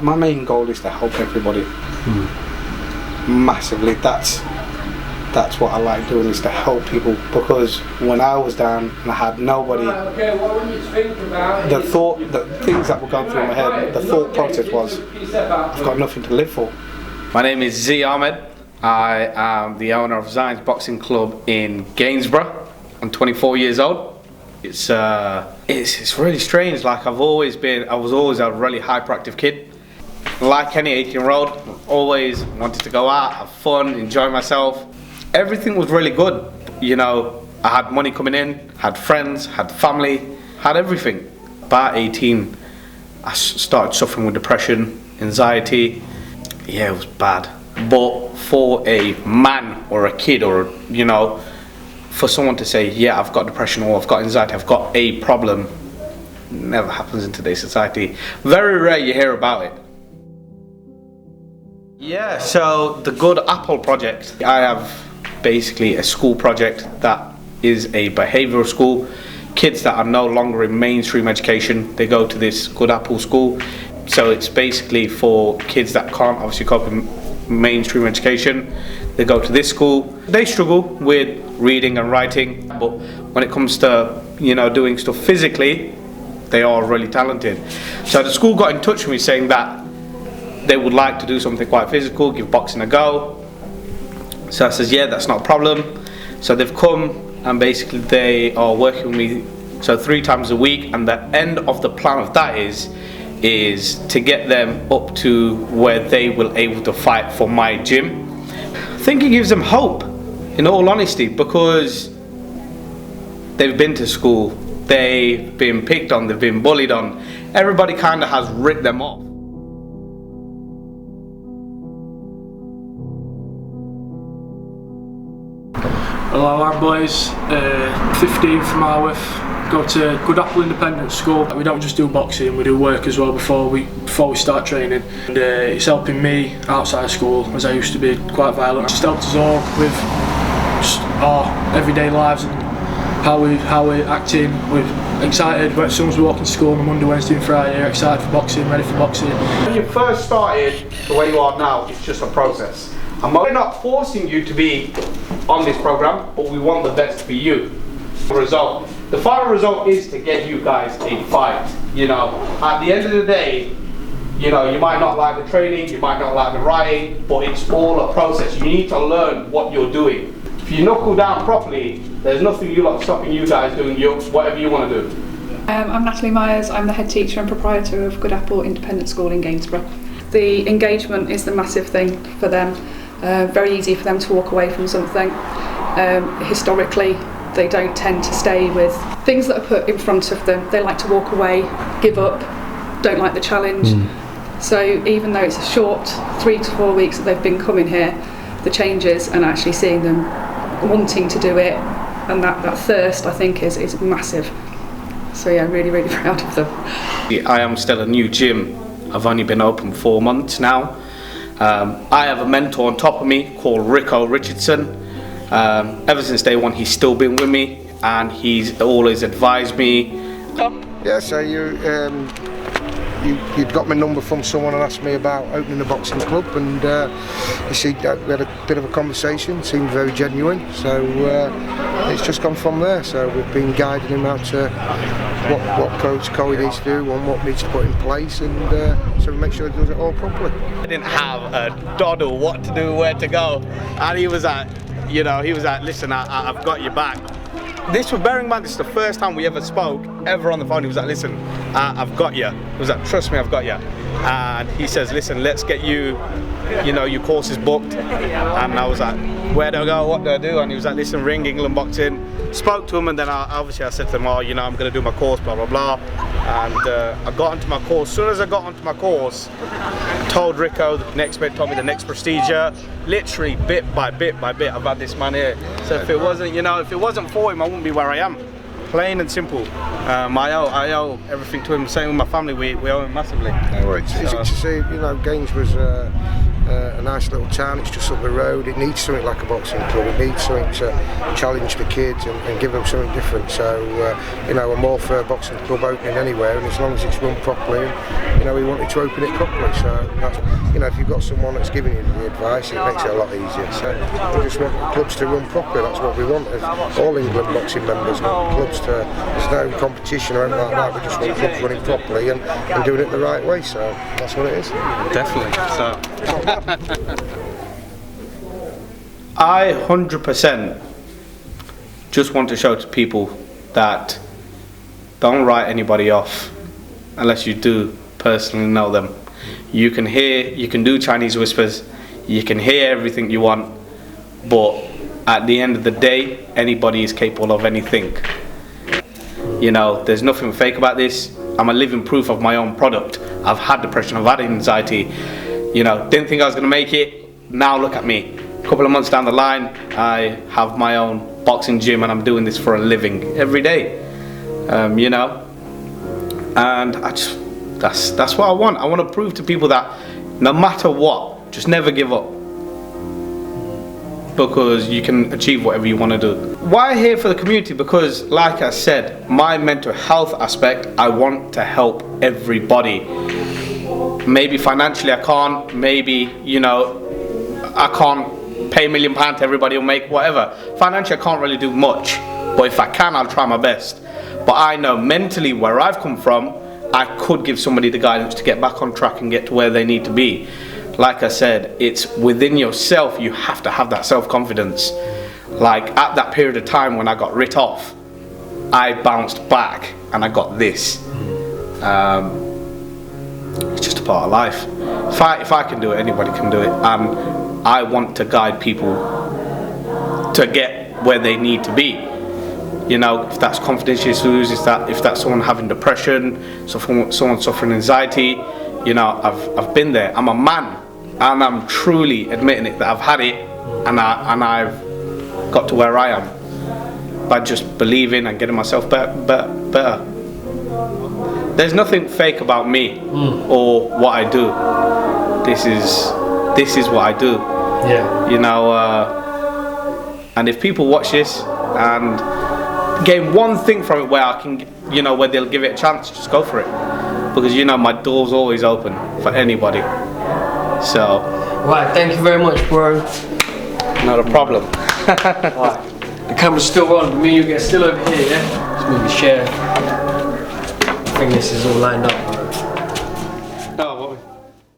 My main goal is to help everybody massively. That's what I like doing, is to help people, because when I was down and I had nobody, the things that were going through my head, the thought process was, I've got nothing to live for. My name is Z Ahmed. I am the owner of Zion's Boxing Club in Gainsborough. I'm 24 years old. It's really strange. Like I was always a really hyperactive kid. Like any 18-year-old, always wanted to go out, have fun, enjoy myself. Everything was really good. You know, I had money coming in, had friends, had family, had everything. About 18, I started suffering with depression, anxiety. Yeah, it was bad. But for a man or a kid, or you know, for someone to say, yeah, I've got depression or I've got anxiety, I've got a problem, never happens in today's society. Very rare you hear about it. Yeah, so the Good Apple Project, I have basically a school project that is a behavioural school. Kids that are no longer in mainstream education, they go to this Good Apple school. So it's basically for kids that can't obviously cope in mainstream education. They go to this school. They struggle with reading and writing, but when it comes to, you know, doing stuff physically, they are really talented. So the school got in touch with me saying that they would like to do something quite physical, give boxing a go. So I says, yeah, that's not a problem. So they've come and basically they are working with me, so 3 times a week, and the end of the plan of that is to get them up to where they will able to fight for my gym. I think it gives them hope, in all honesty, because they've been to school, they've been picked on, they've been bullied on. Everybody kind of has ripped them off. Hello, I'm boys, 15 from Arworth, go to Good Apple Independent School. We don't just do boxing, we do work as well before we start training. And it's helping me outside of school, as I used to be quite violent. It's just helped us all with just our everyday lives and how we're acting. We're excited as soon as we walk into school on Monday, Wednesday and Friday, you're excited for boxing, ready for boxing. When you first started to where you are now, it's just a process. And we're not forcing you to be on this program, but we want the best for you. The final result is to get you guys a fight. You know, at the end of the day, you know, you might not like the training, you might not like the writing, but it's all a process. You need to learn what you're doing. If you knuckle down properly, there's nothing stopping you guys doing whatever you want to do. I'm Natalie Myers. I'm the head teacher and proprietor of Good Apple Independent School in Gainsborough. The engagement is the massive thing for them. Very easy for them to walk away from something. Historically, they don't tend to stay with things that are put in front of them. They like to walk away, give up, don't like the challenge. So even though it's a short 3 to 4 weeks that they've been coming here, the changes and actually seeing them wanting to do it, and that thirst, I think, is massive. So yeah, really, really proud of them. I am still a new gym. I've only been open 4 months now. I have a mentor on top of me called Rico Richardson. Ever since day one, he's still been with me, and he's always advised me. Yeah, so you got my number from someone and asked me about opening a boxing club, and you see, we had a bit of a conversation, seemed very genuine, so it's just gone from there. So we've been guiding him out to what protocol he needs to do and what needs to put in place, and so we make sure he does it all properly. I didn't have a doddle what to do, where to go, and he was like, listen, I've got your back. This was, bearing in mind, this is the first time we ever spoke, ever on the phone. He was like, listen, I've got you. He was like, trust me, I've got you. And he says, listen, let's get you, your courses booked. And I was like, where do I go, what do I do? And he was like, listen, ring England Boxing. Spoke to him, and then I said to him, oh, I'm going to do my course, blah, blah, blah. And I got onto my course. As soon as I got onto my course, told Rico, the next bit told me the next procedure. Literally, bit by bit, I've had this man here. So if it wasn't for him, I wouldn't be where I am. Plain and simple. I owe everything to him. Same with my family, we owe him massively. No worries. It's easy to see, Gainsborough's a nice little town, it's just up the road. It needs something like a boxing club, it needs something to challenge the kids and give them something different. So, I'm all for a boxing club opening anywhere, and as long as it's run properly you know, he wanted to open it properly. So that's, you know, if you've got someone that's giving you the advice, it makes it a lot easier. So we just want clubs to run properly. That's what we want. All England boxing members want clubs to. There's no competition or anything like that. We just want clubs running properly and doing it the right way. So that's what it is. Definitely. So I 100% just want to show to people that don't write anybody off unless you do personally know them. You can do Chinese whispers, you can hear everything you want, but at the end of the day, anybody is capable of anything. You know, there's nothing fake about this. I'm a living proof of my own product. I've had depression, I've had anxiety. You know, didn't think I was gonna make it. Now look at me. A couple of months down the line, I have my own boxing gym and I'm doing this for a living every day. You know, and that's what I want. I want to prove to people that no matter what, just never give up, because you can achieve whatever you want to do. Why here for the community? Because like I said, my mental health aspect, I want to help everybody. Maybe financially I can't, maybe, you know, I can't pay £1 million to everybody will make whatever. Financially I can't really do much, but if I can, I'll try my best. But I know mentally where I've come from, I could give somebody the guidance to get back on track and get to where they need to be. Like I said, it's within yourself. You have to have that self-confidence. Like at that period of time when I got writ off, I bounced back and I got this. It's just a part of life. If I can do it, anybody can do it. And I want to guide people to get where they need to be. You know, if that's confidence issues, if that's someone having depression, someone suffering anxiety, you know, I've been there. I'm a man, and I'm truly admitting it that I've had it, and I've got to where I am by just believing and getting myself better. There's nothing fake about me or what I do. This is what I do. Yeah. You know, and if people watch this and gain one thing from it where I can, you know, where they'll give it a chance, just go for it. Because, you know, my door's always open for anybody. So. Right, thank you very much, bro. Not a problem. Right. The camera's still on, but me and you get still over here, yeah? Just maybe share. I think this is all lined up.